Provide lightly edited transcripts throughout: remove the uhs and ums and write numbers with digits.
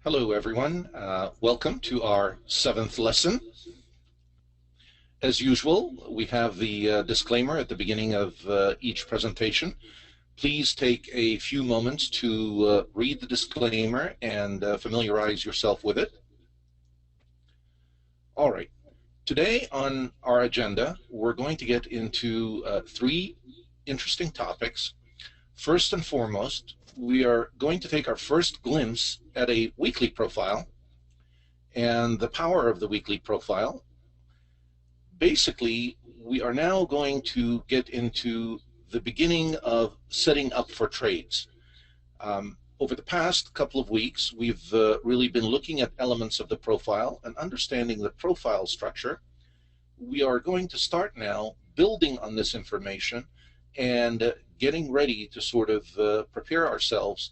Hello, everyone. Welcome to our 7th lesson. As usual, we have the disclaimer at the beginning of each presentation. Please take a few moments to read the disclaimer and familiarize yourself with it. All right. Today on our agenda, we're going to get into 3 interesting topics. First and foremost, we are going to take our first glimpse at a weekly profile and the power of the weekly profile. Basically, we are now going to get into the beginning of setting up for trades. Over the past couple of weeks, we've really been looking at elements of the profile and understanding the profile structure. We are going to start now building on this information and getting ready to sort of prepare ourselves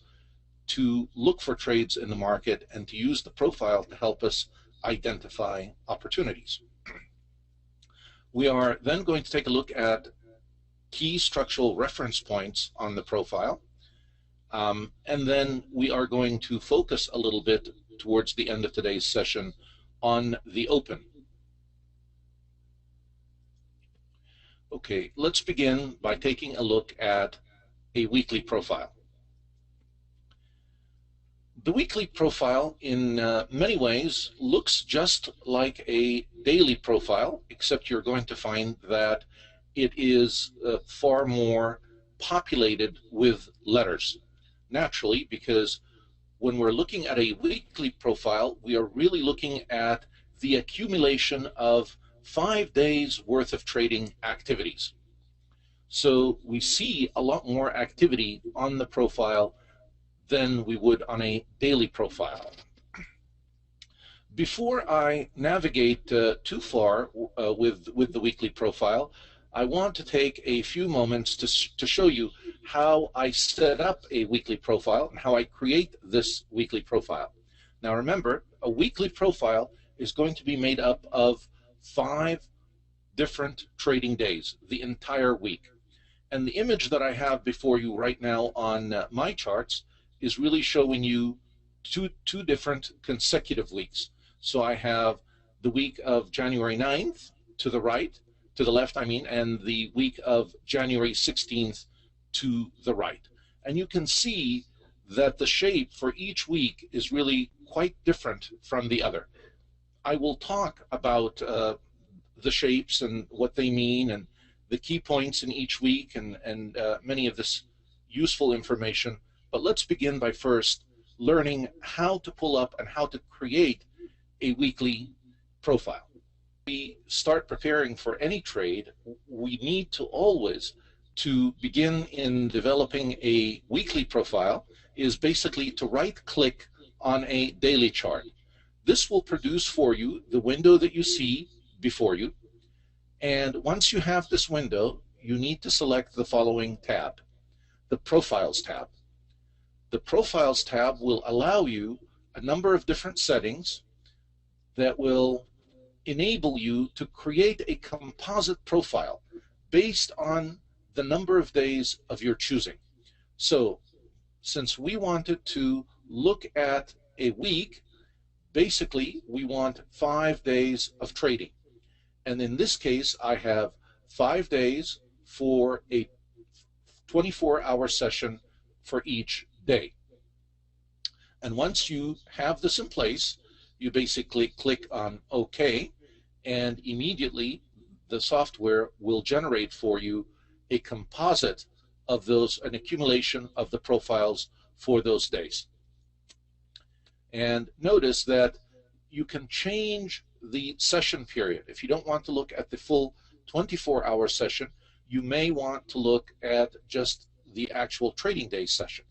to look for trades in the market and to use the profile to help us identify opportunities. We are then going to take a look at key structural reference points on the profile. And then we are going to focus a little bit towards the end of today's session on the open. Okay, let's begin by taking a look at a weekly profile. The weekly profile in many ways looks just like a daily profile, except you're going to find that it is far more populated with letters. Naturally, because when we're looking at a weekly profile, we are really looking at the accumulation of 5 days worth of trading activities. So we see a lot more activity on the profile than we would on a daily profile. Before I navigate too far with the weekly profile, I want to take a few moments to show you how I set up a weekly profile and how I create this weekly profile. Now remember, a weekly profile is going to be made up of 5 different trading days, the entire week. And the image that I have before you right now on my charts is really showing you two different consecutive weeks. So I have the week of January 9th to the right, to the left, I mean, and the week of January 16th to the right. And you can see that the shape for each week is really quite different from the other. I will talk about the shapes and what they mean and the key points in each week and many of this useful information. But let's begin by first learning how to pull up and how to create a weekly profile. We start preparing for any trade, we need to always begin in developing a weekly profile is basically to right-click on a daily chart. This will produce for you the window that you see before you. And once you have this window, you need to select the following tab, the Profiles tab. The Profiles tab will allow you a number of different settings that will enable you to create a composite profile based on the number of days of your choosing. So since we wanted to look at a week, basically we want 5 days of trading. And in this case, I have 5 days for a 24-hour session for each day. And once you have this in place, you basically click on OK, and immediately the software will generate for you a composite of those, an accumulation of the profiles for those days. And notice that you can change the session period. If you don't want to look at the full 24-hour session, you may want to look at just the actual trading day session.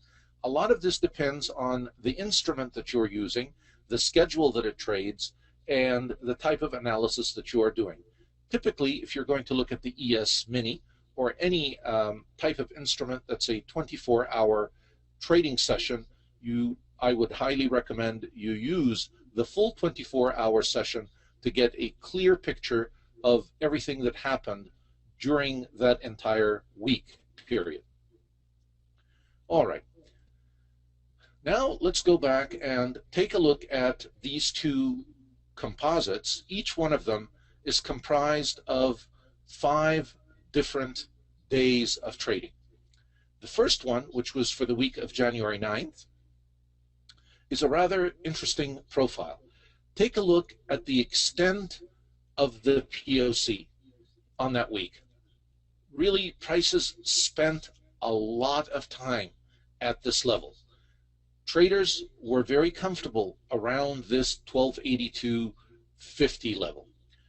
A lot of this depends on the instrument that you're using, the schedule that it trades, and the type of analysis that you are doing. Typically, if you're going to look at the ES Mini or any type of instrument that's a 24-hour trading session, I would highly recommend you use the full 24-hour session to get a clear picture of everything that happened during that entire week period. All right. Now let's go back and take a look at these two composites. Each one of them is comprised of 5 different days of trading. The first one, which was for the week of January 9th, is a rather interesting profile. Take a look at the extent of the POC on that week. Really, prices spent a lot of time at this level. Traders were very comfortable around this 1282.50 level.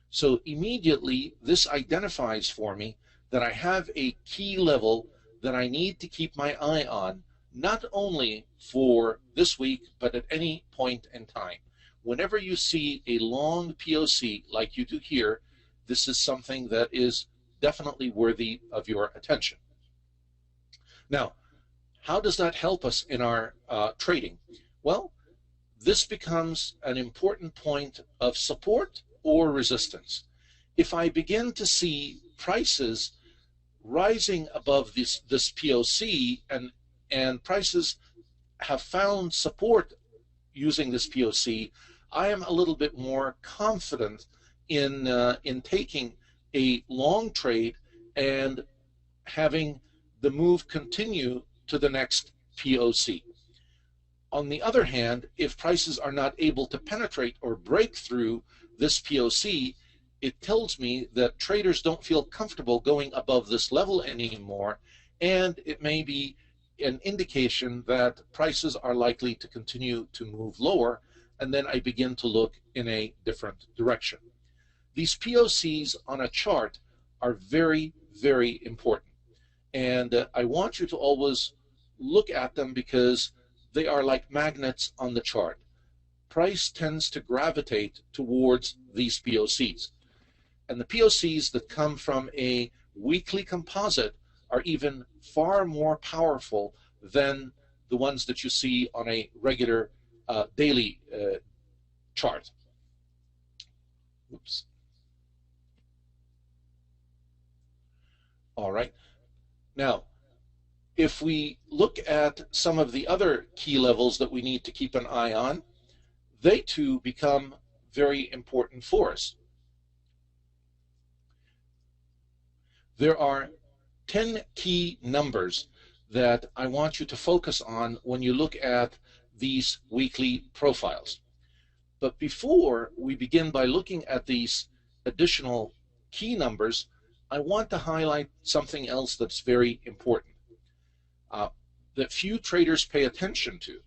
So immediately this identifies for me that I have a key level that I need to keep my eye on, not only for this week, but at any point in time. Whenever you see a long POC like you do here, this is something that is definitely worthy of your attention. Now, how does that help us in our trading? Well, this becomes an important point of support or resistance. If I begin to see prices rising above this POC and prices have found support using this POC, I am a little bit more confident in taking a long trade and having the move continue to the next POC. On the other hand, if prices are not able to penetrate or break through this POC, it tells me that traders don't feel comfortable going above this level anymore, and it may be an indication that prices are likely to continue to move lower, and then I begin to look in a different direction. These POCs on a chart are very, very important, and I want you to always look at them because they are like magnets on the chart. Price tends to gravitate towards these POCs. And the POCs that come from a weekly composite are even far more powerful than the ones that you see on a regular daily chart. Oops. All right. Now, if we look at some of the other key levels that we need to keep an eye on, they too become very important for us. There are 10 key numbers that I want you to focus on when you look at these weekly profiles. But before we begin by looking at these additional key numbers, I want to highlight something else that's very important. That few traders pay attention to.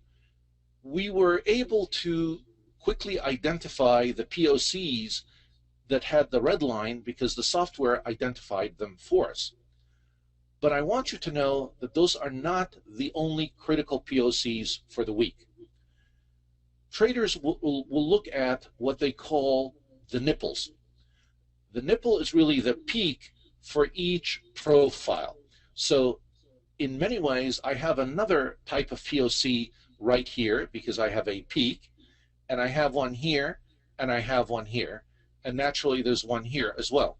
We were able to quickly identify the POCs that had the red line because the software identified them for us. But I want you to know that those are not the only critical POCs for the week. Traders will look at what they call the nipples. The nipple is really the peak for each profile. So in many ways, I have another type of POC right here because I have a peak, and I have one here, and I have one here, and naturally there's one here as well.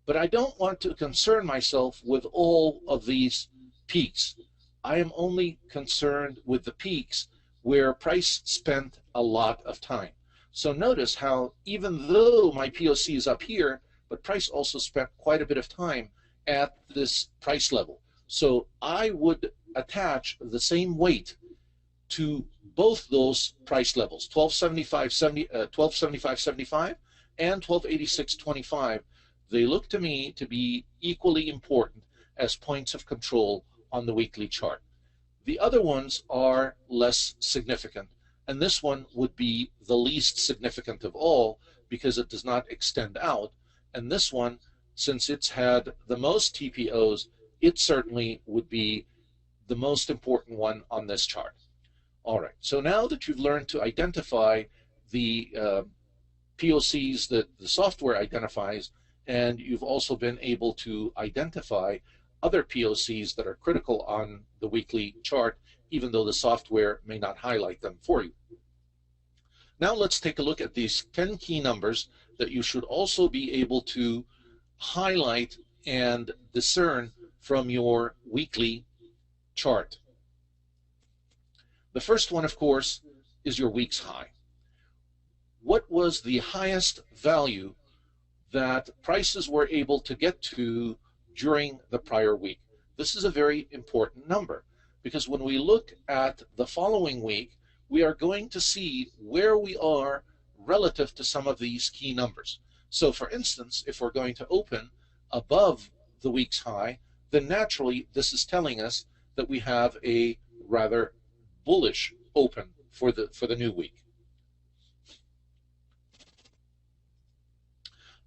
But I don't want to concern myself with all of these peaks. I am only concerned with the peaks where price spent a lot of time. So notice how even though my POC is up here, but price also spent quite a bit of time at this price level. So I would attach the same weight to both those price levels, 1275.75 and 1286.25. They look to me to be equally important as points of control on the weekly chart. The other ones are less significant, and this one would be the least significant of all because it does not extend out. And this one, since it's had the most TPOs, it certainly would be the most important one on this chart. All right, so now that you've learned to identify the POCs that the software identifies, and you've also been able to identify other POCs that are critical on the weekly chart, even though the software may not highlight them for you. Now let's take a look at these 10 key numbers that you should also be able to highlight and discern from your weekly chart. The first one, of course, is your week's high. What was the highest value that prices were able to get to during the prior week? This is a very important number because when we look at the following week, we are going to see where we are relative to some of these key numbers. So for instance, if we're going to open above the week's high, then naturally this is telling us that we have a rather bullish open for the new week.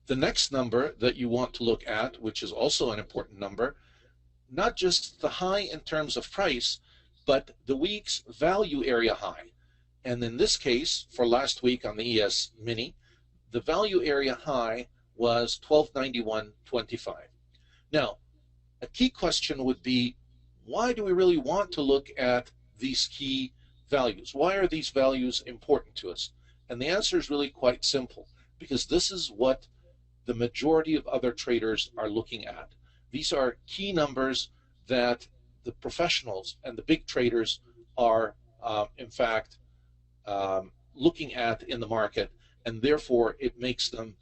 The next number that you want to look at, which is also an important number, not just the high in terms of price, but the week's value area high. And in this case, for last week on the ES Mini, the value area high was 1291.25. Now, a key question would be, why do we really want to look at these key values? Why are these values important to us? And the answer is really quite simple, because this is what the majority of other traders are looking at. These are key numbers that the professionals and the big traders are, in fact, looking at in the market, and therefore it makes them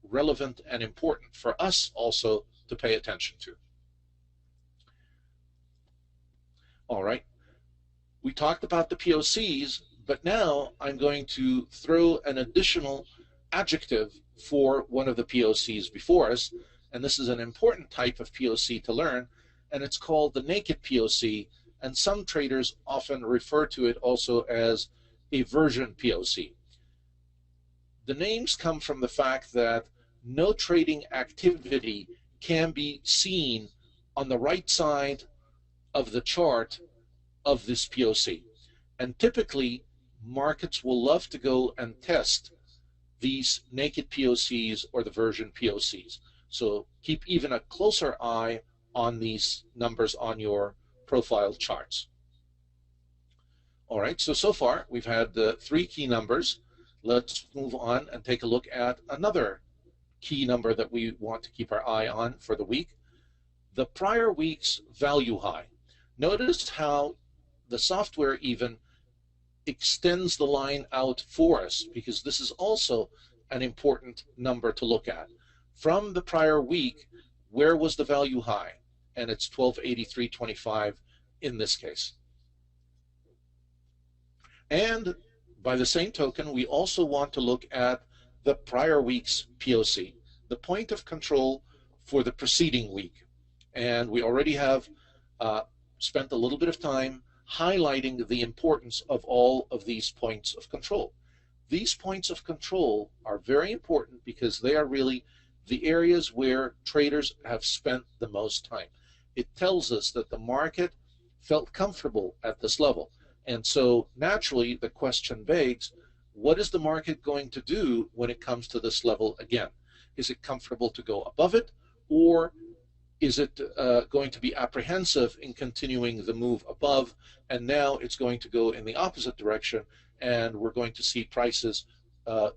relevant and important for us also to pay attention to. All right, we talked about the POCs, but now I'm going to throw an additional adjective for one of the POCs before us, and this is an important type of POC to learn, and it's called the naked POC, and some traders often refer to it also as a version POC. The names come from the fact that no trading activity can be seen on the right side of the chart of this POC, and typically markets will love to go and test these naked POCs or the version POCs. So keep even a closer eye on these numbers on your profile charts. All right, so far we've had the three key numbers. Let's move on and take a look at another key number that we want to keep our eye on for the week, the prior week's value high. Notice how the software even extends the line out for us, because this is also an important number to look at. From the prior week, where was the value high? And it's 1283.25 in this case. And by the same token, we also want to look at the prior week's POC, the point of control for the preceding week. And we already have spent a little bit of time highlighting the importance of all of these points of control. These points of control are very important because they are really the areas where traders have spent the most time. It tells us that the market felt comfortable at this level. And so naturally the question begs, what is the market going to do when it comes to this level again? Is it comfortable to go above it, or is it going to be apprehensive in continuing the move above, and now it's going to go in the opposite direction, and we're going to see prices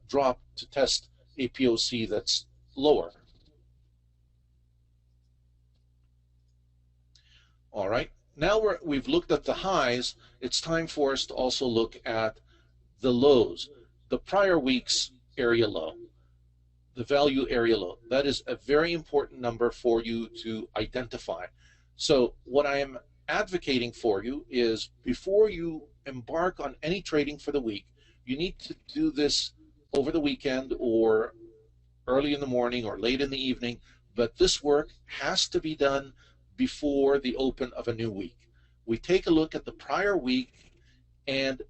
drop to test a POC that's lower? All right, now we've looked at the highs. It's time for us to also look at the lows, the prior week's area low, the value area low. That is a very important number for you to identify. So what I am advocating for you is, before you embark on any trading for the week, you need to do this over the weekend or early in the morning or late in the evening, but this work has to be done before the open of a new week. We take a look at the prior week and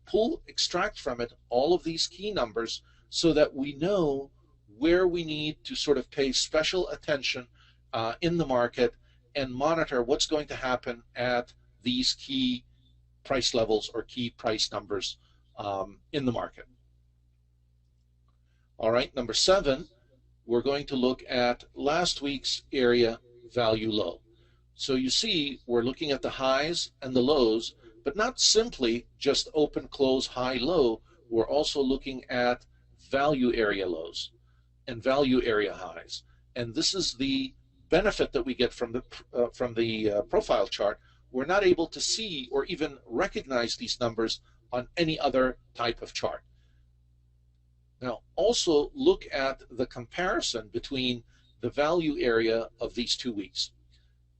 extract from it all of these key numbers so that we know where we need to sort of pay special attention in the market and monitor what's going to happen at these key price levels or key price numbers in the market. All right, number 7, we're going to look at last week's area value low. So you see, we're looking at the highs and the lows, but not simply just open, close, high, low. We're also looking at value area lows and value area highs. And this is the benefit that we get from the profile chart. We're not able to see or even recognize these numbers on any other type of chart. Now, also look at the comparison between the value area of these 2 weeks.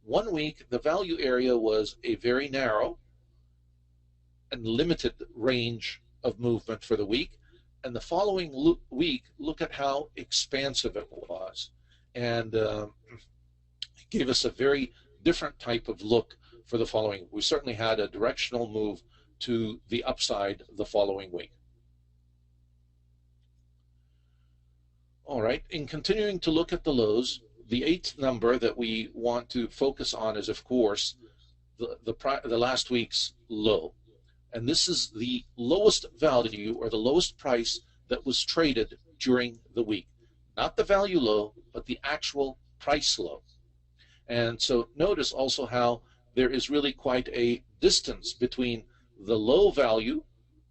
1 week, the value area was a very narrow and limited range of movement for the week. And the following week, look at how expansive it was. And it gave us a very different type of look for the following. We certainly had a directional move to the upside the following week. All right, in continuing to look at the lows, the 8th number that we want to focus on is, of course, the last week's low. And this is the lowest value or the lowest price that was traded during the week. Not the value low, but the actual price low. And so notice also how there is really quite a distance between the low value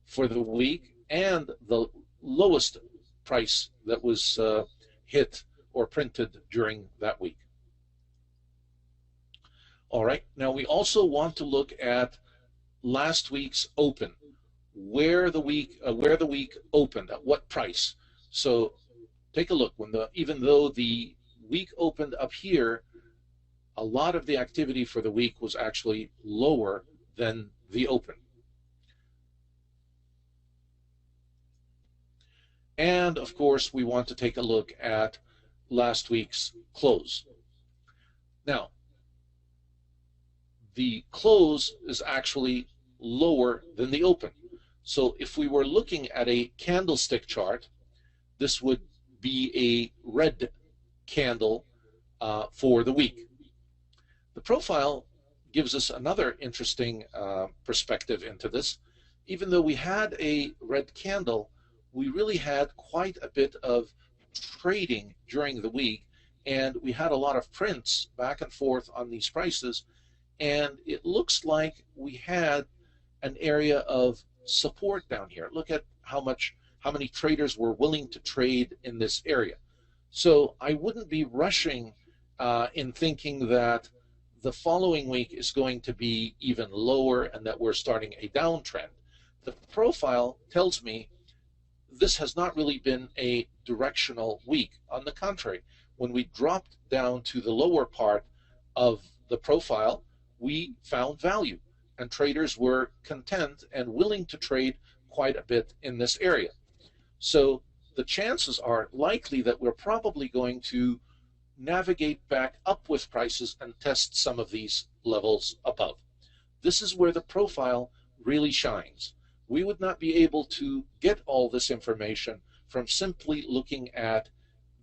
for the week and the lowest price that was hit or printed during that week. All right, now we also want to look at last week's open, where the week opened, at what price. So take a look. Even though the week opened up here, a lot of the activity for the week was actually lower than the open. And of course, we want to take a look at last week's close. Now, the close is actually lower than the open. So if we were looking at a candlestick chart, this would be a red candle for the week. The profile gives us another interesting perspective into this. Even though we had a red candle, we really had quite a bit of trading during the week, and we had a lot of prints back and forth on these prices, and it looks like we had an area of support down here. Look at how many traders were willing to trade in this area. So I wouldn't be rushing in thinking that the following week is going to be even lower and that we're starting a downtrend. The profile tells me this has not really been a directional week. On the contrary, when we dropped down to the lower part of the profile, we found value, and traders were content and willing to trade quite a bit in this area. So the chances are likely that we're probably going to navigate back up with prices and test some of these levels above. This is where the profile really shines. We would not be able to get all this information from simply looking at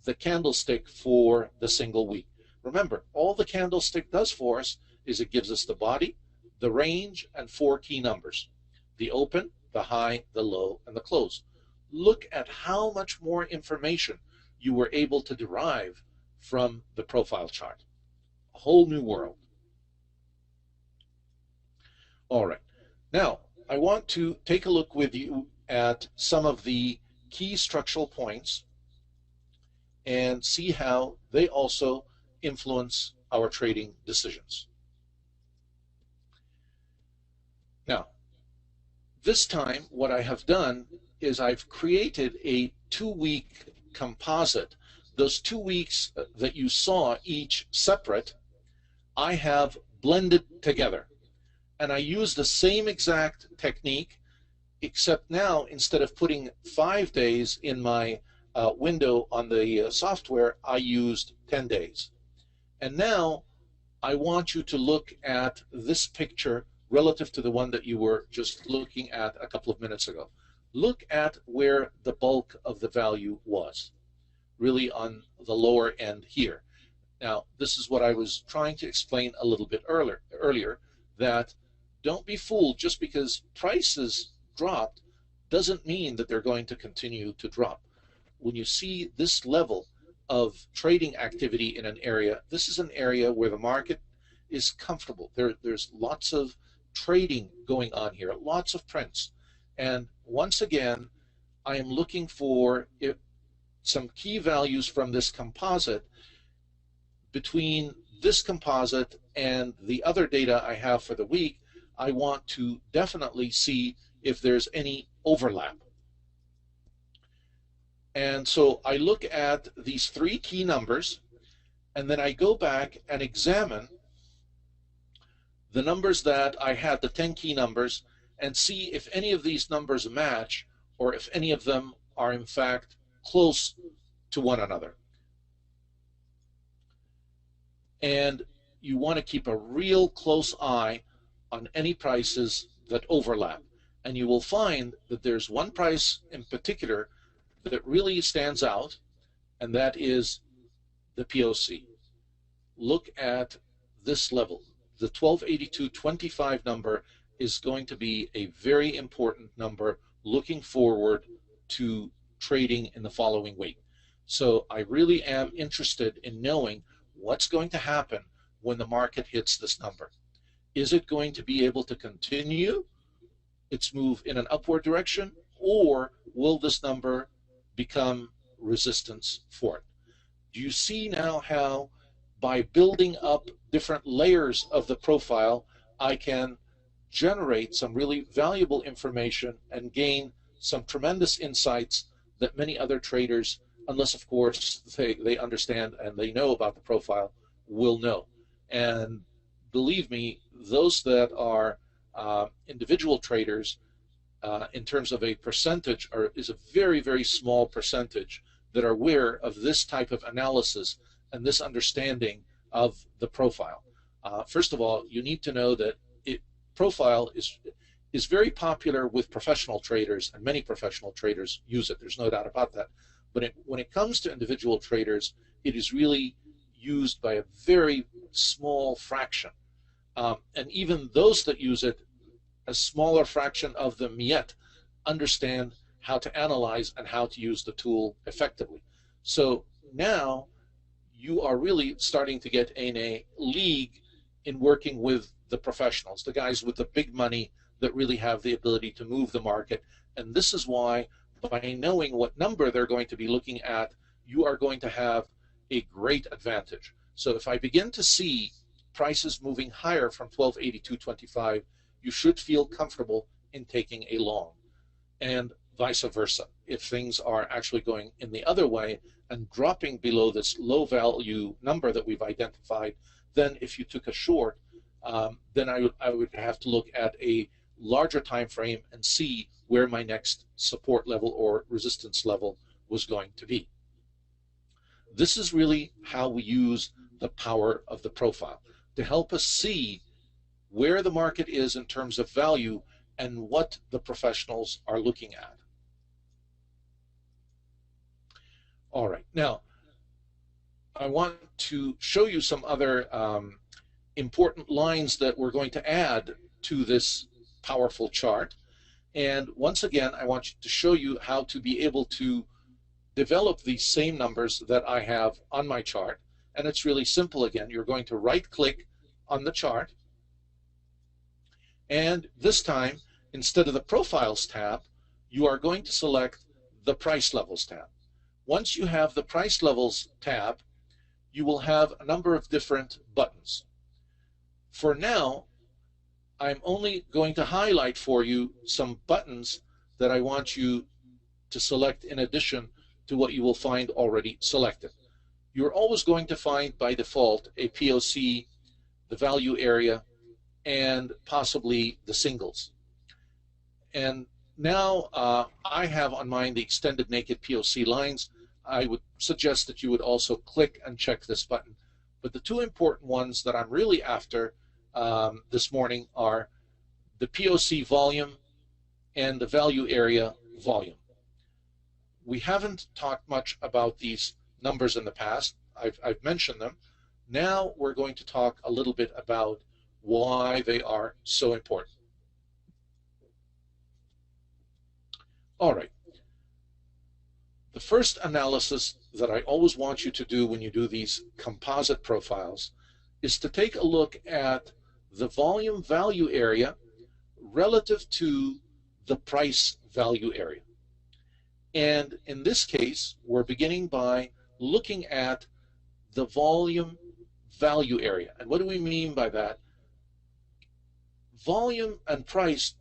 the candlestick for the single week. Remember, all the candlestick does for us is it gives us the body, the range, and 4 key numbers: the open, the high, the low, and the close. Look at how much more information you were able to derive from the profile chart. A whole new world. All right. Now, I want to take a look with you at some of the key structural points and see how they also influence our trading decisions. Now, this time what I have done is I've created a 2-week composite. Those 2 weeks that you saw each separate, I have blended together. And I use the same exact technique, except now instead of putting 5 days in my window on the software, I used 10 days. And now I want you to look at this picture relative to the one that you were just looking at a couple of minutes ago. Look at where the bulk of the value was, really on the lower end here. Now, this is what I was trying to explain a little bit earlier, that don't be fooled. Just because prices dropped doesn't mean that they're going to continue to drop. When you see this level of trading activity in an area, this is an area where the market is comfortable. There's lots of trading going on here, lots of prints. And once again, I am looking for some key values from this composite. Between this composite and the other data I have for the week, I want to definitely see if there's any overlap. And so I look at these three key numbers, and then I go back and examine the numbers that I had, the 10 key numbers, and see if any of these numbers match or if any of them are in fact close to one another. And you want to keep a real close eye on any prices that overlap. And you will find that there's one price in particular that really stands out, and that is the POC. Look at this level. The 1282.25 number is going to be a very important number looking forward to trading in the following week. So I really am interested in knowing what's going to happen when the market hits this number. Is it going to be able to continue its move in an upward direction, or will this number become resistance for it? Do you see now how by building up different layers of the profile, I can generate some really valuable information and gain some tremendous insights that many other traders, unless of course they understand and they know about the profile, will know. And believe me, those that are individual traders, in terms of a percentage, is a very, very small percentage that are aware of this type of analysis and this understanding of the profile. First of all, you need to know that profile is very popular with professional traders, and many professional traders use it. There's no doubt about that. But when it comes to individual traders, it is really used by a very small fraction. And even those that use it, a smaller fraction of them yet understand how to analyze and how to use the tool effectively. So now you are really starting to get in a league in working with the professionals, the guys with the big money that really have the ability to move the market. And this is why, by knowing what number they're going to be looking at, you are going to have a great advantage. So if I begin to see prices moving higher from 1282.25, you should feel comfortable in taking a long, and vice versa. If things are actually going in the other way and dropping below this low value number that we've identified, then if you took a short, then I would have to look at a larger time frame and see where my next support level or resistance level was going to be. This is really how we use the power of the profile to help us see where the market is in terms of value and what the professionals are looking at. All right, now I want to show you some other important lines that we're going to add to this powerful chart. And once again, I want to show you how to be able to develop these same numbers that I have on my chart. And it's really simple again. You're going to right-click on the chart. And this time, instead of the Profiles tab, you are going to select the Price Levels tab. Once you have the Price Levels tab, you will have a number of different buttons. For now, I'm only going to highlight for you some buttons that I want you to select in addition to what you will find already selected. You're always going to find by default a POC, the value area, and possibly the singles. And now I have on mine the extended naked POC lines. I would suggest that you would also click and check this button. But the two important ones that I'm really after this morning are the POC volume and the value area volume. We haven't talked much about these numbers in the past. I've mentioned them. Now we're going to talk a little bit about why they are so important. All right. The first analysis that I always want you to do when you do these composite profiles is to take a look at the volume value area relative to the price value area. And in this case, we're beginning by looking at the volume value area. And what do we mean by that? Volume and price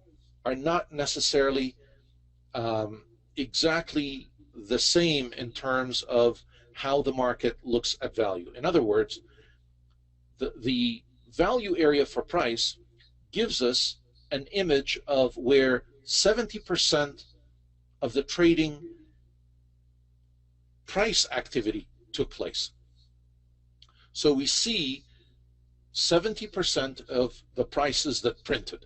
are not necessarily exactly the same in terms of how the market looks at value. In other words, the value area for price gives us an image of where 70% of the trading price activity took place. So we see 70% of the prices that printed.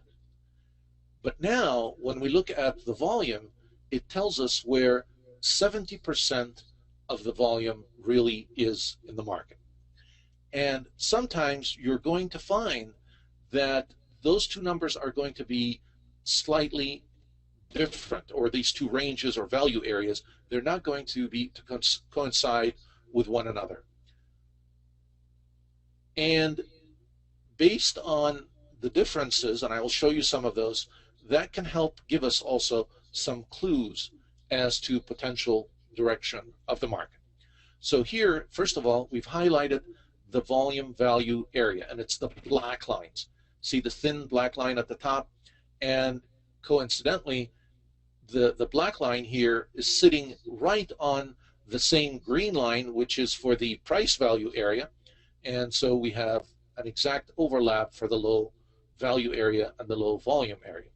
But now, when we look at the volume, it tells us where 70% of the volume really is in the market. And sometimes you're going to find that those two numbers are going to be slightly different, or these two ranges or value areas, they're not going to be to coincide with one another. And based on the differences, and I will show you some of those, that can help give us also some clues as to potential direction of the market. So here, first of all, we've highlighted the volume value area, and it's the black lines. See the thin black line at the top, and coincidentally, the black line here is sitting right on the same green line, which is for the price value area, and so we have an exact overlap for the low value area and the low volume area.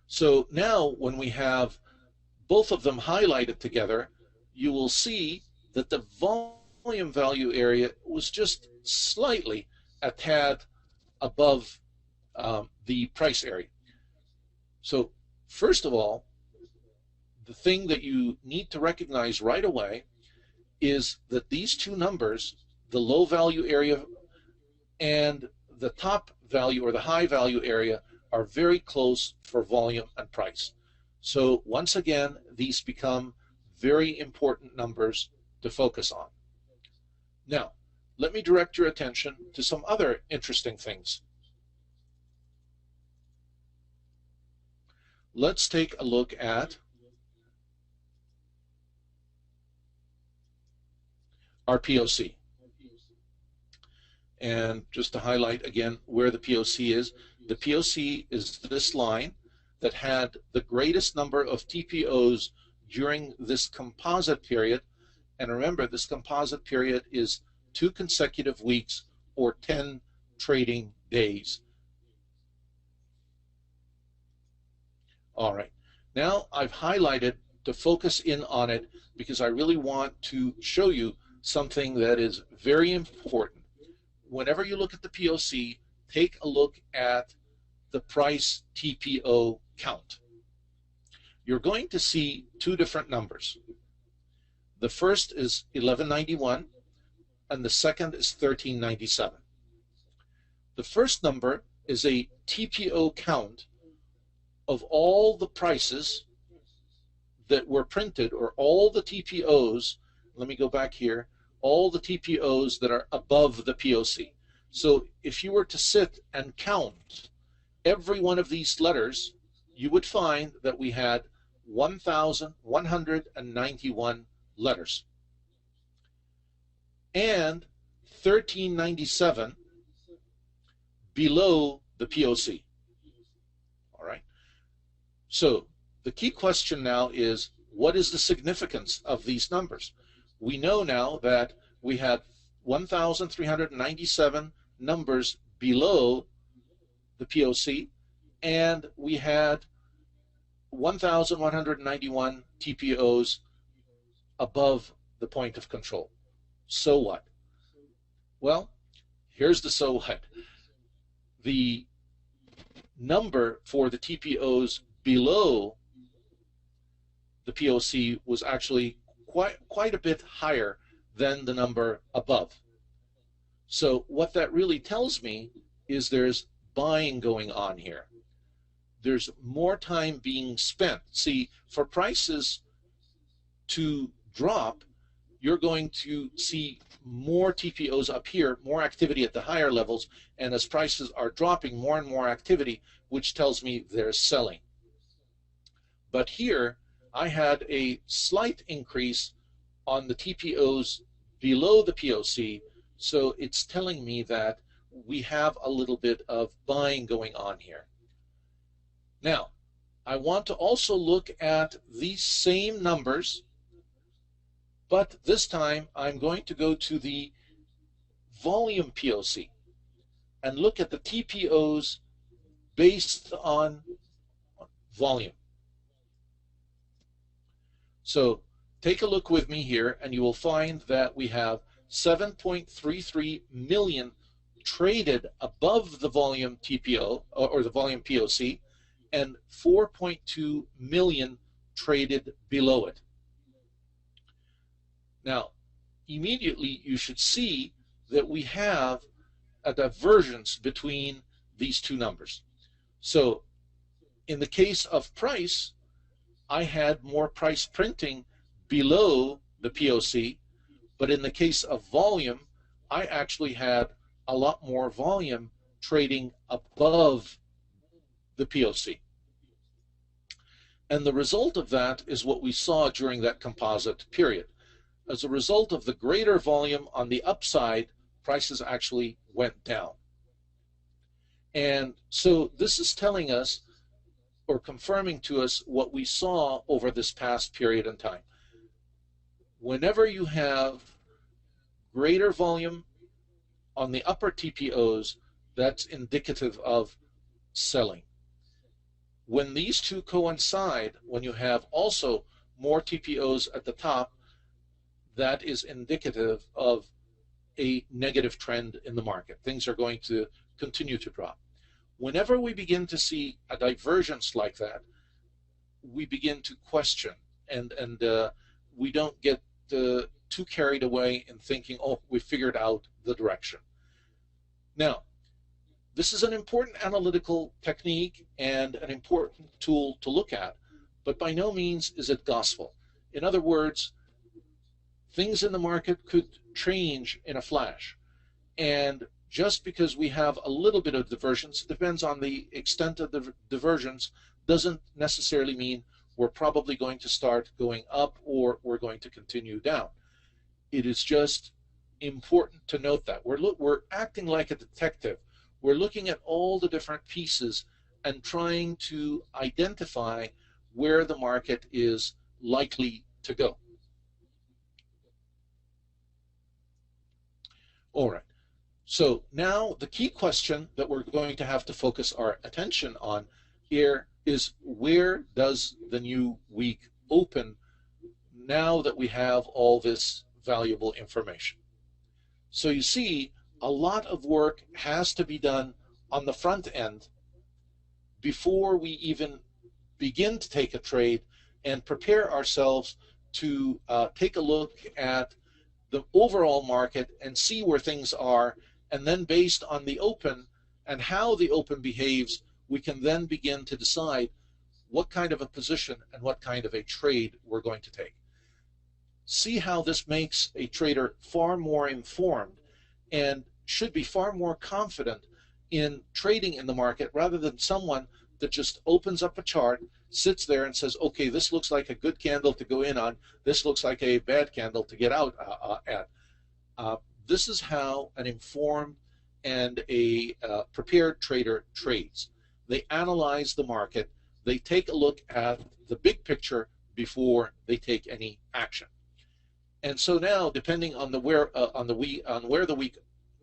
So now when we have both of them highlighted together, you will see that the volume value area was just slightly a tad above the price area. So first of all, the thing that you need to recognize right away is that these two numbers, the low value area and the top value or the high value area, are very close for volume and price. So once again, these become very important numbers to focus on. Now, let me direct your attention to some other interesting things. Let's take a look at our POC. And just to highlight again where the POC is, the POC is this line that had the greatest number of TPOs during this composite period. And remember, this composite period is 2 consecutive weeks or 10 trading days. All right, now I've highlighted to focus in on it because I really want to show you something that is very important. Whenever you look at the POC, take a look at the price TPO count. You're going to see two different numbers. The first is 1191 and the second is 1397. The first number is a TPO count of all the prices that were printed, or all the TPOs, let me go back here, all the TPOs that are above the POC. So if you were to sit and count every one of these letters, you would find that we had 1,191 letters. And 1397 below the POC. All right. So the key question now is, what is the significance of these numbers? We know now that we had 1,397 numbers below the POC, and we had 1,191 TPOs above the point of control. So what? Well, here's the so what. The number for the TPOs below the POC was actually quite a bit higher than the number above. So what that really tells me is there's buying going on here. There's more time being spent. See, for prices to drop, you're going to see more TPOs up here, more activity at the higher levels, and as prices are dropping, more and more activity, which tells me there's selling. But here, I had a slight increase on the TPOs below the POC, so it's telling me that we have a little bit of buying going on here. Now, I want to also look at these same numbers, but this time I'm going to go to the volume POC and look at the TPOs based on volume. So take a look with me here, and you will find that we have 7.33 million traded above the volume TPO or the volume POC, and 4.2 million traded below it. Now, immediately you should see that we have a divergence between these two numbers. So in the case of price, I had more price printing below the POC, but in the case of volume, I actually had a lot more volume trading above the POC. And the result of that is what we saw during that composite period. As a result of the greater volume on the upside, prices actually went down. And so this is telling us or confirming to us what we saw over this past period in time. Whenever you have greater volume on the upper TPOs, that's indicative of selling. When these two coincide, when you have also more TPOs at the top, that is indicative of a negative trend in the market. Things are going to continue to drop. Whenever we begin to see a divergence like that, we begin to question, and we don't get too carried away in thinking, oh, we figured out the direction. Now, this is an important analytical technique and an important tool to look at, but by no means is it gospel. In other words, things in the market could change in a flash. And just because we have a little bit of divergence, depends on the extent of the divergence, doesn't necessarily mean we're probably going to start going up or we're going to continue down. It is just important to note that. We're acting like a detective. We're looking at all the different pieces and trying to identify where the market is likely to go. All right. So now the key question that we're going to have to focus our attention on here is, where does the new week open now that we have all this valuable information? So you see, a lot of work has to be done on the front end before we even begin to take a trade and prepare ourselves to take a look at the overall market and see where things are, and then based on the open and how the open behaves, we can then begin to decide what kind of a position and what kind of a trade we're going to take. See how this makes a trader far more informed and should be far more confident in trading in the market, rather than someone that just opens up a chart, sits there and says, okay, this looks like a good candle to go in on, this looks like a bad candle to get out at. This is how an informed and a prepared trader trades. They analyze the market, they take a look at the big picture before they take any action. And so now, depending on where the week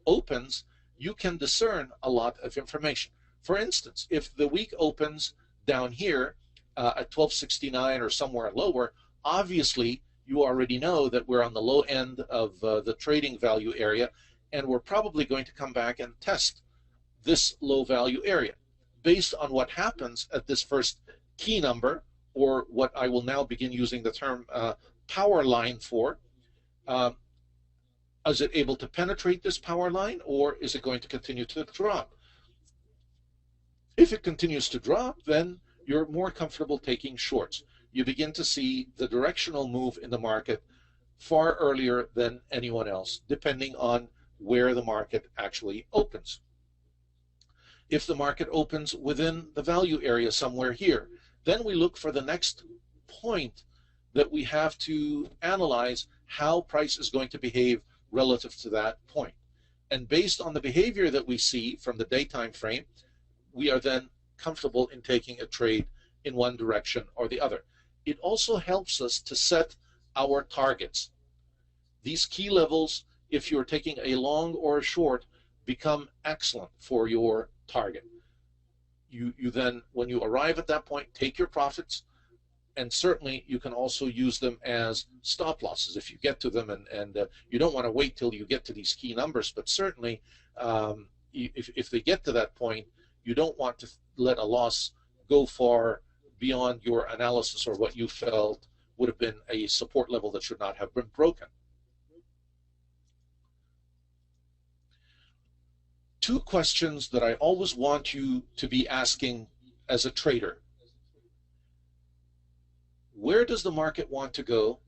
opens, you can discern a lot of information. For instance, if the week opens down here at 1269 or somewhere lower, obviously you already know that we're on the low end of the trading value area, and we're probably going to come back and test this low value area. Based on what happens at this first key number, or what I will now begin using the term power line for, is it able to penetrate this power line, or is it going to continue to drop? If it continues to drop, then you're more comfortable taking shorts. You begin to see the directional move in the market far earlier than anyone else, depending on where the market actually opens. If the market opens within the value area somewhere here, then we look for the next point that we have to analyze how price is going to behave relative to that point. And based on the behavior that we see from the day time frame, we are then comfortable in taking a trade in one direction or the other. It also helps us to set our targets. These key levels, if you're taking a long or a short, become excellent for your target. You then, when you arrive at that point, take your profits, and certainly you can also use them as stop losses if you get to them, and you don't want to wait till you get to these key numbers, but certainly if they get to that point, you don't want to let a loss go far beyond your analysis or what you felt would have been a support level that should not have been broken. Two questions that I always want you to be asking as a trader. Where does the market want to go?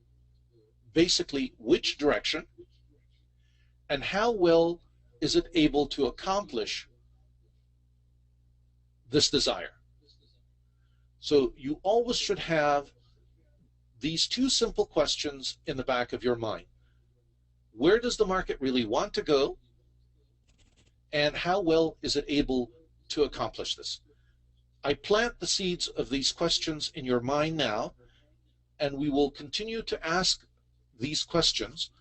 Basically, which direction? And how well is it able to accomplish this desire? So you always should have these two simple questions in the back of your mind. Where does the market really want to go? And how well is it able to accomplish this? I plant the seeds of these questions in your mind now, and we will continue to ask these questions,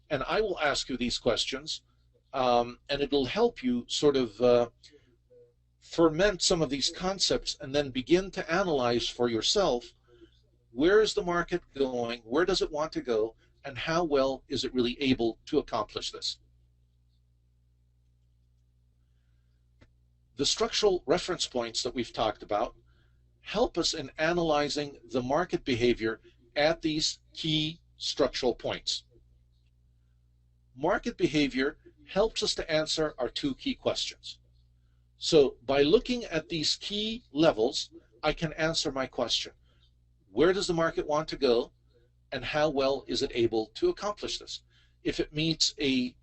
and I will ask you these questions, and it'll help you sort of ferment some of these concepts and then begin to analyze for yourself, where is the market going, where does it want to go, and how well is it really able to accomplish this? The structural reference points that we've talked about help us in analyzing the market behavior at these key structural points. Market behavior helps us to answer our two key questions. So by looking at these key levels, I can answer my question. Where does the market want to go, and how well is it able to accomplish this? If it meets a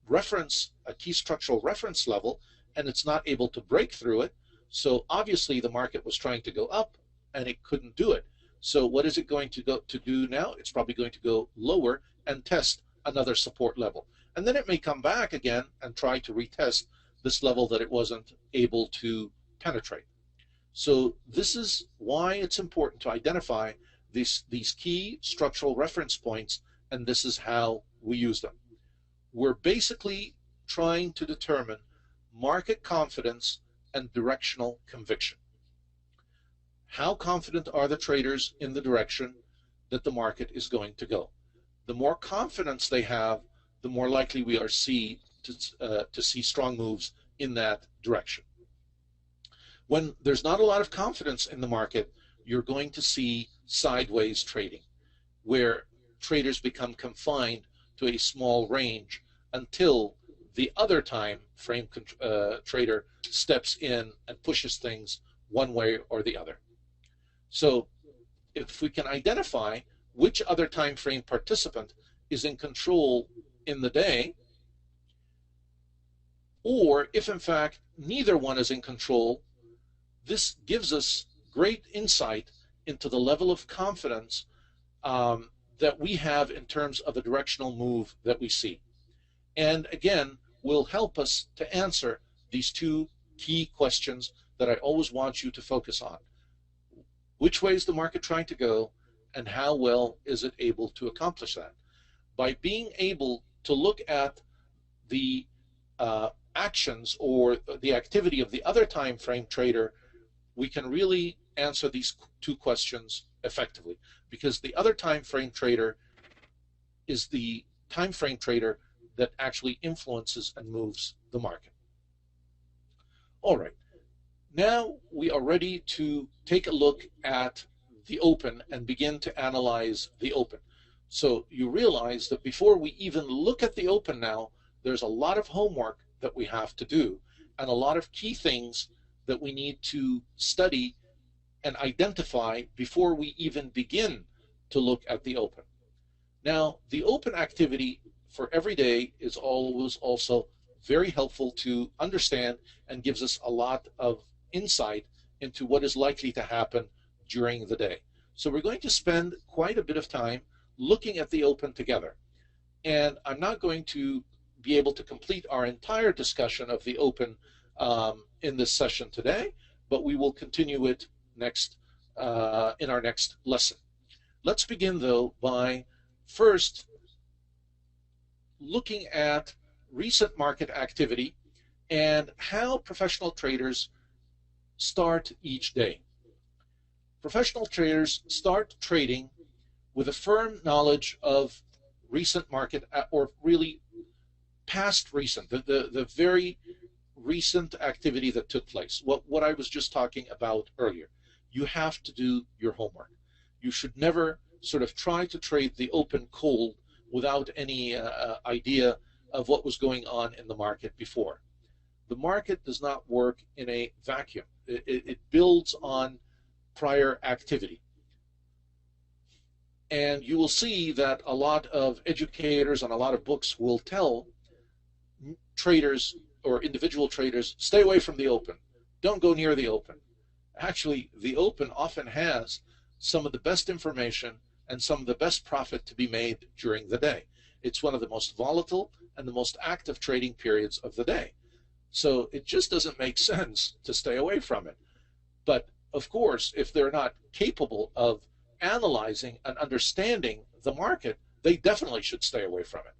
reference, a key structural reference level, and it's not able to break through it, so obviously the market was trying to go up and it couldn't do it. So what is it going to do now? It's probably going to go lower and test another support level. And then it may come back again and try to retest this level that it wasn't able to penetrate. So this is why it's important to identify these key structural reference points, and this is how we use them. We're basically trying to determine market confidence and directional conviction. How confident are the traders in the direction that the market is going to go? The more confidence they have, the more likely we are to see strong moves in that direction. When there's not a lot of confidence in the market, you're going to see sideways trading, where traders become confined to a small range until the other time frame trader steps in and pushes things one way or the other. So if we can identify which other time frame participant is in control in the day, or if in fact neither one is in control, this gives us great insight into the level of confidence that we have in terms of a directional move that we see. And again, will help us to answer these two key questions that I always want you to focus on. Which way is the market trying to go, and how well is it able to accomplish that? By being able to look at the actions or the activity of the other time frame trader, we can really answer these two questions effectively, because the other time frame trader is the time frame trader that actually influences and moves the market. All right, now we are ready to take a look at the open and begin to analyze the open. So you realize that before we even look at the open now, there's a lot of homework that we have to do and a lot of key things that we need to study and identify before we even begin to look at the open. Now, the open activity for every day is always also very helpful to understand and gives us a lot of insight into what is likely to happen during the day. So we're going to spend quite a bit of time looking at the open together. And I'm not going to be able to complete our entire discussion of the open in this session today, but we will continue it next in our next lesson. Let's begin, though, by first looking at recent market activity and how professional traders start each day. Professional traders start trading with a firm knowledge of recent market, or really past recent, the very recent activity that took place. What I was just talking about earlier. You have to do your homework. You should never sort of try to trade the open cold without any idea of what was going on in the market before. The market does not work in a vacuum. It builds on prior activity. And you will see that a lot of educators and a lot of books will tell traders or individual traders, stay away from the open. Don't go near the open. Actually, the open often has some of the best information and some of the best profit to be made during the day. It's one of the most volatile and the most active trading periods of the day. So it just doesn't make sense to stay away from it. But of course, if they're not capable of analyzing and understanding the market, they definitely should stay away from it.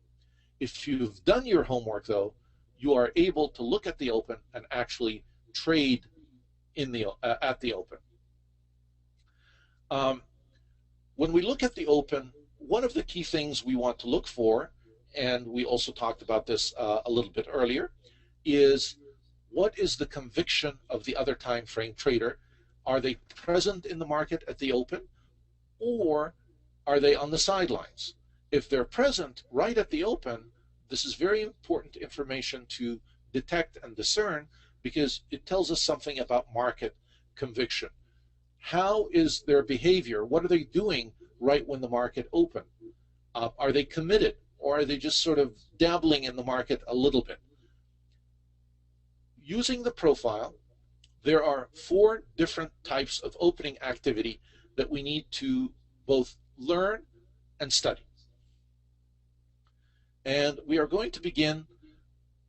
If you've done your homework, though, you are able to look at the open and actually trade in the at the open. When we look at the open, one of the key things we want to look for, and we also talked about this a little bit earlier, is what is the conviction of the other time frame trader? Are they present in the market at the open, or are they on the sidelines? If they're present right at the open, this is very important information to detect and discern, because it tells us something about market conviction. How is their behavior? What are they doing right when the market opened? Are they committed, or are they just sort of dabbling in the market a little bit? Using the profile, there are 4 different types of opening activity that we need to both learn and study. And we are going to begin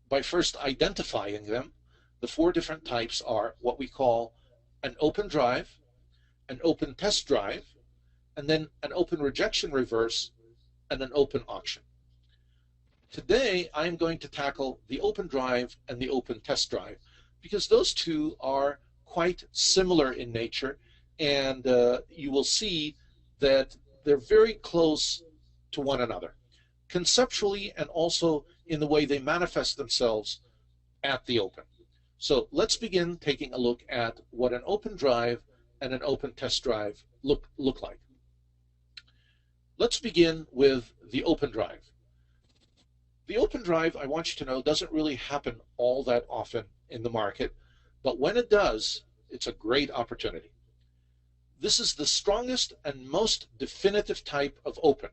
by first identifying them. The 4 different types are what we call an open drive, an open test drive, and then an open rejection reverse, and an open auction. Today, I'm going to tackle the open drive and the open test drive, because those two are quite similar in nature, and you will see that they're very close to one another, conceptually and also in the way they manifest themselves at the open. So let's begin taking a look at what an open drive and an open test drive look like. Let's begin with the open drive. The open drive, I want you to know, doesn't really happen all that often in the market, but when it does, it's a great opportunity. This is the strongest and most definitive type of open.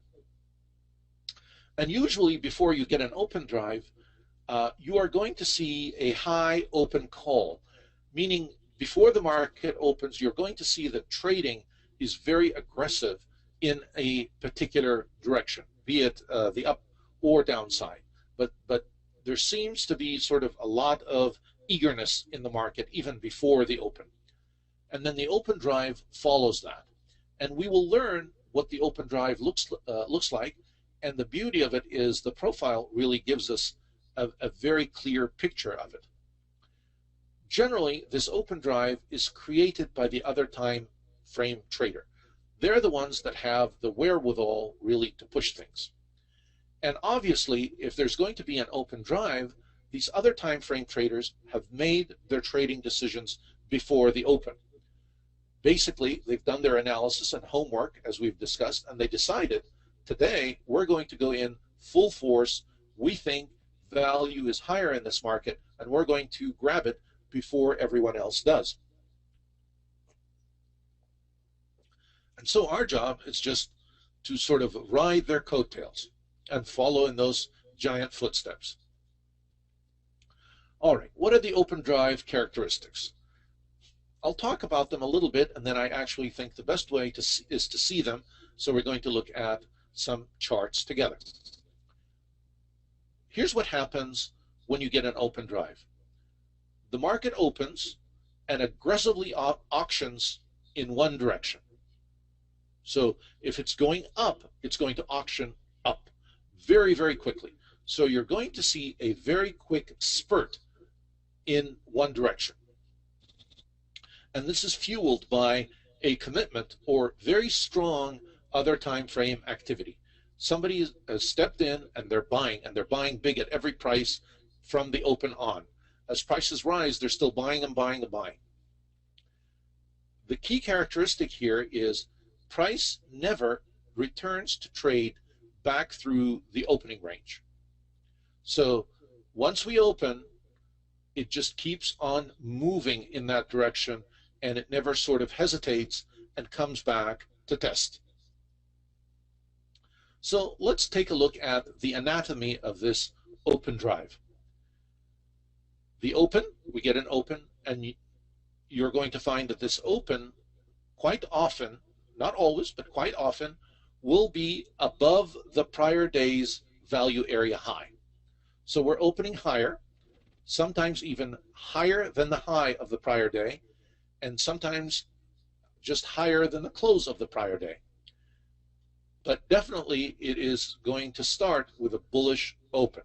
And usually before you get an open drive, you are going to see a high open call, meaning before the market opens, you're going to see that trading is very aggressive in a particular direction, be it the up or downside. But there seems to be sort of a lot of eagerness in the market even before the open. And then the open drive follows that. And we will learn what the open drive looks like. And the beauty of it is the profile really gives us a very clear picture of it. Generally, this open drive is created by the other time frame trader. They're the ones that have the wherewithal really to push things. And obviously, if there's going to be an open drive, these other time frame traders have made their trading decisions before the open. Basically, they've done their analysis and homework, as we've discussed, and they decided, today, we're going to go in full force. We think value is higher in this market, and we're going to grab it before everyone else does. And so our job is just to sort of ride their coattails and follow in those giant footsteps. All right, what are the open drive characteristics? I'll talk about them a little bit, and then I actually think the best way is to see them. So we're going to look at some charts together. Here's what happens when you get an open drive. The market opens and aggressively auctions in one direction. So if it's going up, it's going to auction up very, very quickly. So you're going to see a very quick spurt in one direction. And this is fueled by a commitment or very strong other time frame activity. Somebody has stepped in and they're buying big at every price from the open on. As prices rise, they're still buying and buying and buying. The key characteristic here is price never returns to trade back through the opening range. So once we open, it just keeps on moving in that direction, and it never sort of hesitates and comes back to test. So let's take a look at the anatomy of this open drive. The open, we get an open, and you're going to find that this open quite often, not always, but quite often, will be above the prior day's value area high. So we're opening higher, sometimes even higher than the high of the prior day, and sometimes just higher than the close of the prior day. But definitely it is going to start with a bullish open.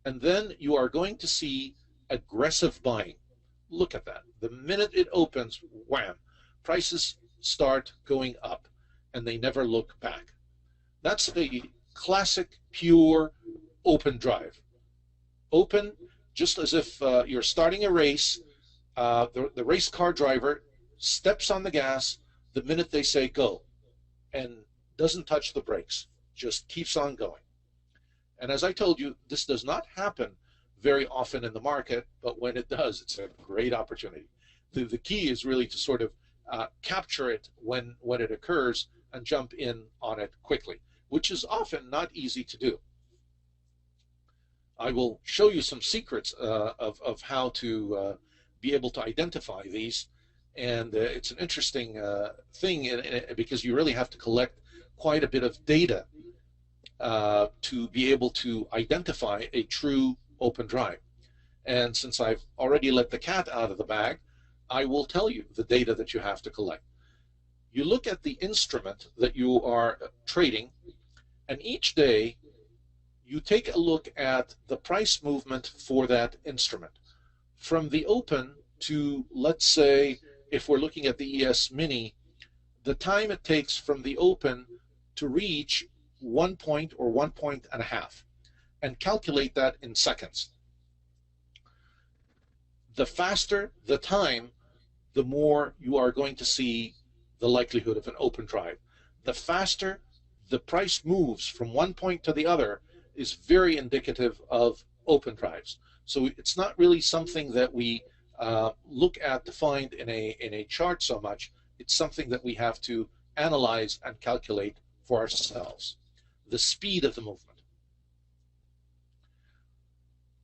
And then you are going to see aggressive buying. Look at that. The minute it opens, wham, prices start going up and they never look back. That's the classic pure open drive. Open, just as if you're starting a race. The race car driver steps on the gas the minute they say go and doesn't touch the brakes, just keeps on going. And as I told you, this does not happen very often in the market, but when it does, it's a great opportunity. The key is really to sort of capture it when it occurs and jump in on it quickly, which is often not easy to do. I will show you some secrets of how to be able to identify these, and it's an interesting thing because you really have to collect quite a bit of data to be able to identify a true open drive. And since I've already let the cat out of the bag, I will tell you the data that you have to collect. You look at the instrument that you are trading, and each day you take a look at the price movement for that instrument. From the open to, let's say, if we're looking at the ES Mini, the time it takes from the open to reach 1 point or 1.5 points, and calculate that in seconds. The faster the time, the more you are going to see the likelihood of an open drive. The faster the price moves from one point to the other is very indicative of open drives. So it's not really something that we look at to find in a chart so much. It's something that we have to analyze and calculate for ourselves. The speed of the movement.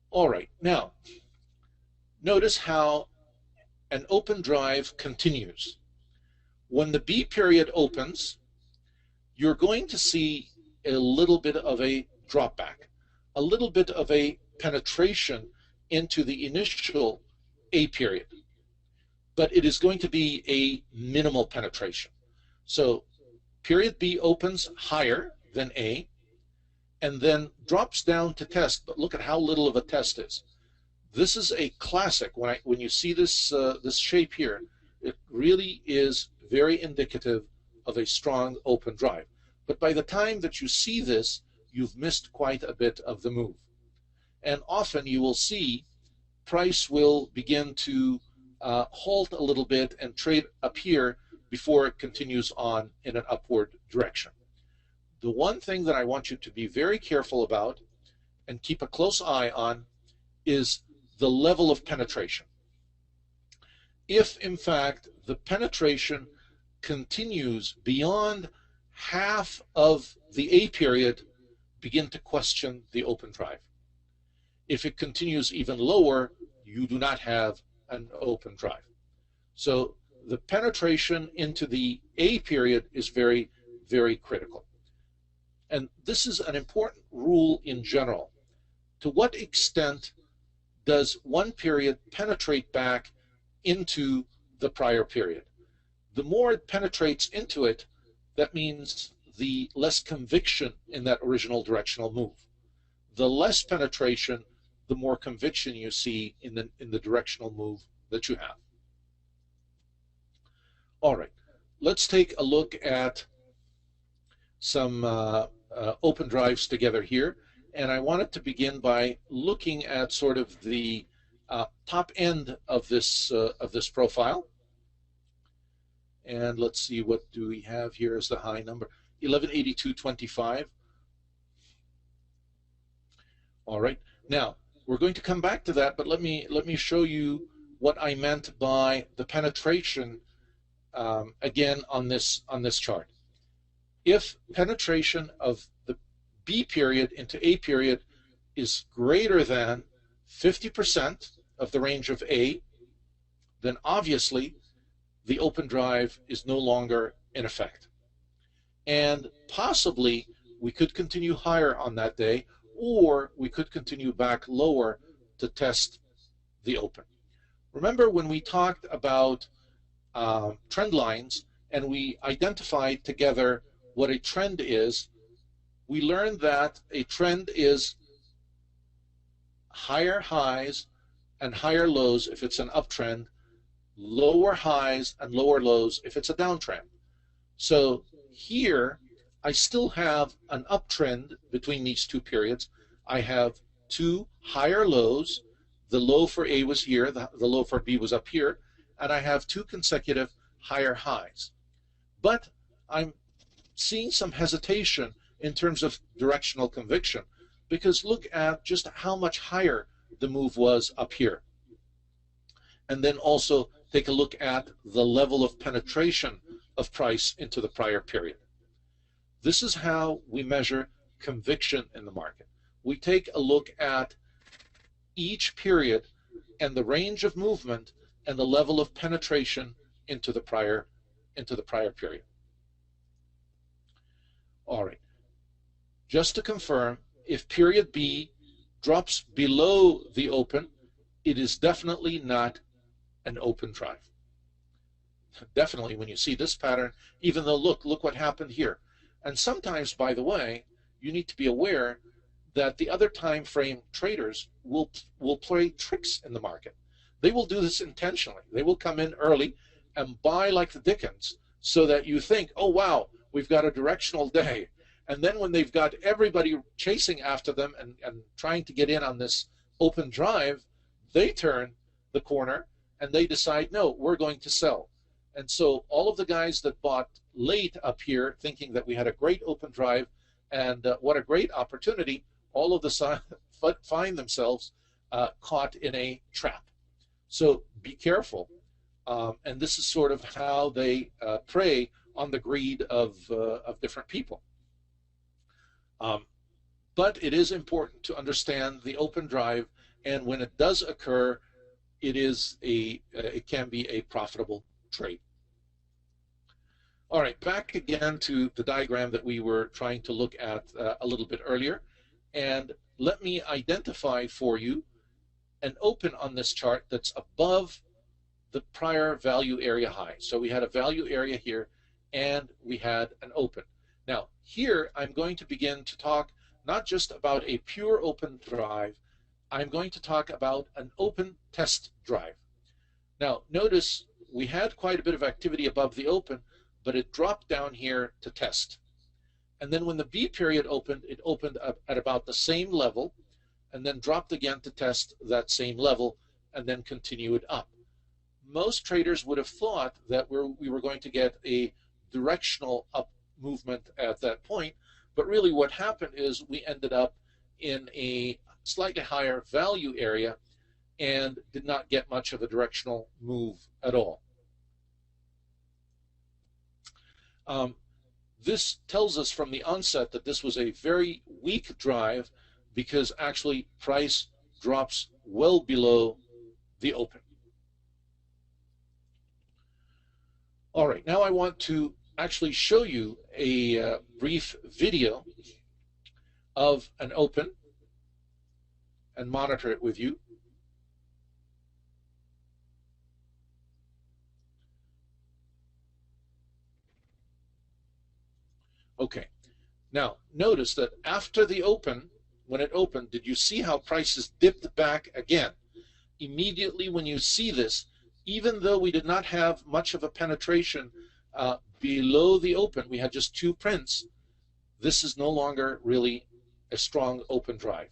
All right, now notice how an open drive continues. When the B period opens, you're going to see a little bit of a drop back, a little bit of a penetration into the initial A period, but it is going to be a minimal penetration. So period B opens higher than A and then drops down to test, but look at how little of a test is. This is a classic. When you see this this shape here, it really is very indicative of a strong open drive. But by the time that you see this, you've missed quite a bit of the move. And often you will see price will begin to halt a little bit and trade up here before it continues on in an upward direction. The one thing that I want you to be very careful about and keep a close eye on is the level of penetration. If, in fact, the penetration continues beyond half of the A period, begin to question the open drive. If it continues even lower, you do not have an open drive. So the penetration into the A period is very, very critical. And this is an important rule in general. to what extent does one period penetrate back into the prior period? The more it penetrates into it, that means the less conviction in that original directional move. The less penetration, the more conviction you see in the directional move that you have. All right, let's take a look at some open drives together here. And I wanted to begin by looking at sort of the top end of this profile. And let's see, what do we have here as the high number? 1182.25. All right. Now we're going to come back to that, but let me show you what I meant by the penetration again on this chart. If penetration of the B period into A period is greater than 50% of the range of A, then obviously the open drive is no longer in effect. And possibly we could continue higher on that day, or we could continue back lower to test the open. Remember when we talked about trend lines and we identified together what a trend is, we learned that a trend is higher highs and higher lows if it's an uptrend, lower highs and lower lows if it's a downtrend. So here I still have an uptrend between these two periods. I have two higher lows. The low for A was here, the low for B was up here, and I have two consecutive higher highs. But I'm seeing some hesitation in terms of directional conviction, because look at just how much higher the move was up here. And then also take a look at the level of penetration of price into the prior period. This is how we measure conviction in the market. We take a look at each period and the range of movement and the level of penetration into the prior period. All right. Just to confirm, if period B drops below the open, it is definitely not an open drive. Definitely, when you see this pattern, even though look what happened here. And sometimes, by the way, you need to be aware that the other time frame traders will play tricks in the market. They will do this intentionally. They will come in early and buy like the dickens so that you think, oh wow, we've got a directional day. And then when they've got everybody chasing after them and trying to get in on this open drive, they turn the corner and they decide, no, we're going to sell. And so all of the guys that bought late up here thinking that we had a great open drive and what a great opportunity, all of the sudden find themselves caught in a trap. So be careful. And this is sort of how they prey on the greed of different people. But it is important to understand the open drive, and when it does occur, it can be a profitable trade. All right, back again to the diagram that we were trying to look at a little bit earlier, and let me identify for you an open on this chart that's above the prior value area high. So we had a value area here, and we had an open. Now, here I'm going to begin to talk not just about a pure open drive, I'm going to talk about an open test drive. Now, notice we had quite a bit of activity above the open, but it dropped down here to test. And then when the B period opened, it opened up at about the same level, and then dropped again to test that same level, and then continued up. Most traders would have thought that we were going to get a directional up movement at that point, but really what happened is we ended up in a slightly higher value area and did not get much of a directional move at all. This tells us from the onset that this was a very weak drive because actually price drops well below the open. All right, now I want to actually show you a brief video of an open. and monitor it with you. Okay, now notice that after the open, when it opened, did you see how prices dipped back again? Immediately when you see this, even though we did not have much of a penetration below the open, we had just 2 prints, this is no longer really a strong open drive.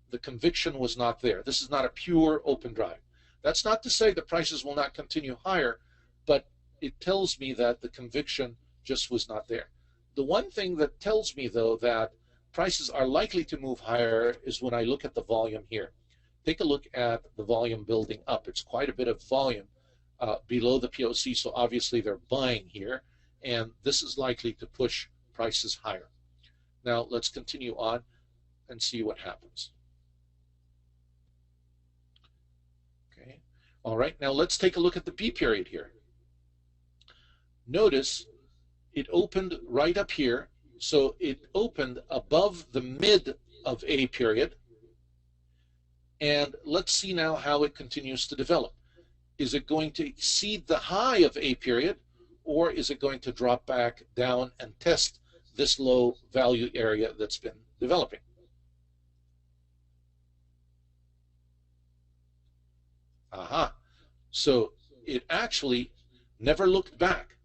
The conviction was not there. This is not a pure open drive. That's not to say the prices will not continue higher, but it tells me that the conviction just was not there. The one thing that tells me, though, that prices are likely to move higher is when I look at the volume here. Take a look at the volume building up. It's quite a bit of volume below the POC, so obviously they're buying here, and this is likely to push prices higher. Now let's continue on and see what happens. Okay. All right, now let's take a look at the B period here. Notice it opened right up here, so it opened above the mid of A period, and let's see now how it continues to develop. Is it going to exceed the high of A period, or is it going to drop back down and test this low value area that's been developing? Aha. So it actually never looked back.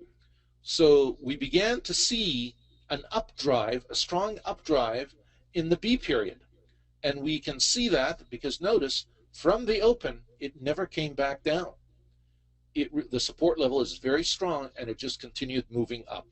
So we began to see an updrive, a strong updrive in the B period. And we can see that because notice from the open, it never came back down. The support level is very strong and it just continued moving up.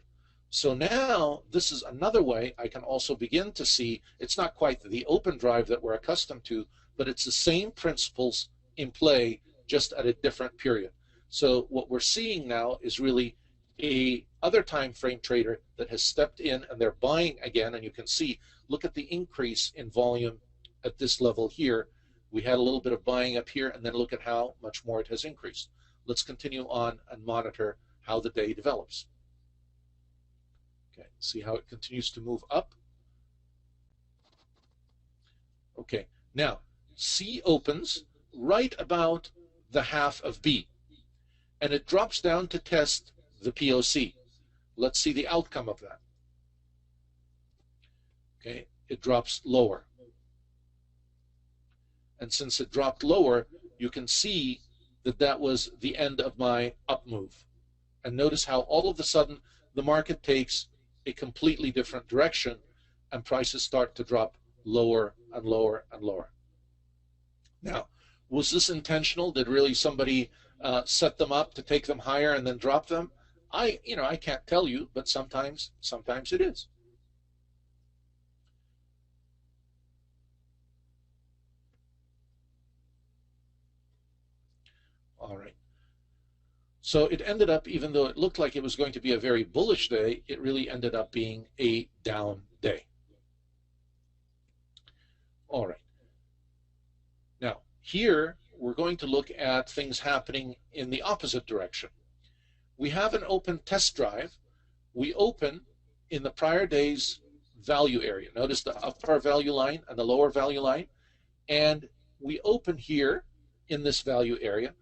So now this is another way I can also begin to see it's not quite the open drive that we're accustomed to, but it's the same principles in play just at a different period. So what we're seeing now is really a other time frame trader that has stepped in and they're buying again, and you can see, look at the increase in volume at this level here. We had a little bit of buying up here, and then look at how much more it has increased. Let's continue on and monitor how the day develops. Okay, see how it continues to move up. Okay, now C opens right about the half of B, and it drops down to test the POC. Let's see the outcome of that. Okay, it drops lower. And since it dropped lower, you can see that that was the end of my up move. And notice how all of a sudden the market takes a completely different direction and prices start to drop lower and lower and lower. Now, was this intentional? Did really somebody set them up to take them higher and then drop them? I can't tell you, but sometimes it is. All right. So it ended up, even though it looked like it was going to be a very bullish day, it really ended up being a down day. All right. Now, here we're going to look at things happening in the opposite direction. We have an open test drive. We open in the prior day's value area. Notice the upper value line and the lower value line. And we open here in this value area.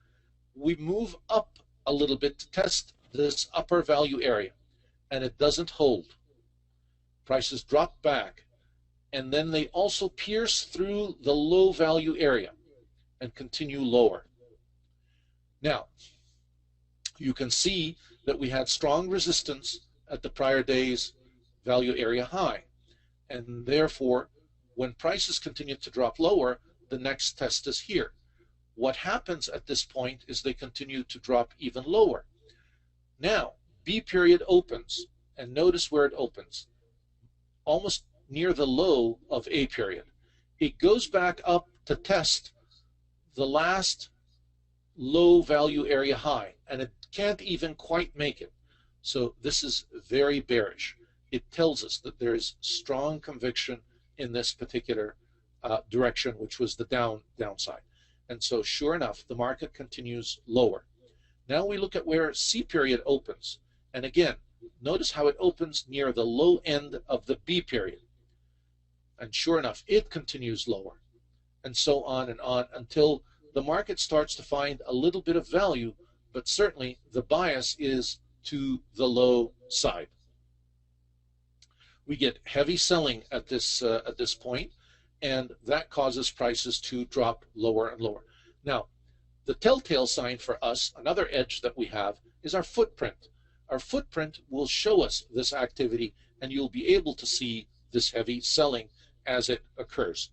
We move up a little bit to test this upper value area, and it doesn't hold. Prices drop back, and then they also pierce through the low value area and continue lower. Now, you can see that we had strong resistance at the prior day's value area high, and therefore, when prices continue to drop lower, the next test is here. What happens at this point is they continue to drop even lower. Now, B period opens, and notice where it opens, almost near the low of A period. It goes back up to test the last low value area high, and it can't even quite make it. So this is very bearish. It tells us that there is strong conviction in this particular direction, which was the downside. And so sure enough, the market continues lower. Now we look at where C period opens. And again, notice how it opens near the low end of the B period. And sure enough, it continues lower. and so on until the market starts to find a little bit of value, but certainly the bias is to the low side. We get heavy selling at this point, and that causes prices to drop lower and lower. Now, the telltale sign for us, another edge that we have, is our footprint. Our footprint will show us this activity, and you'll be able to see this heavy selling as it occurs.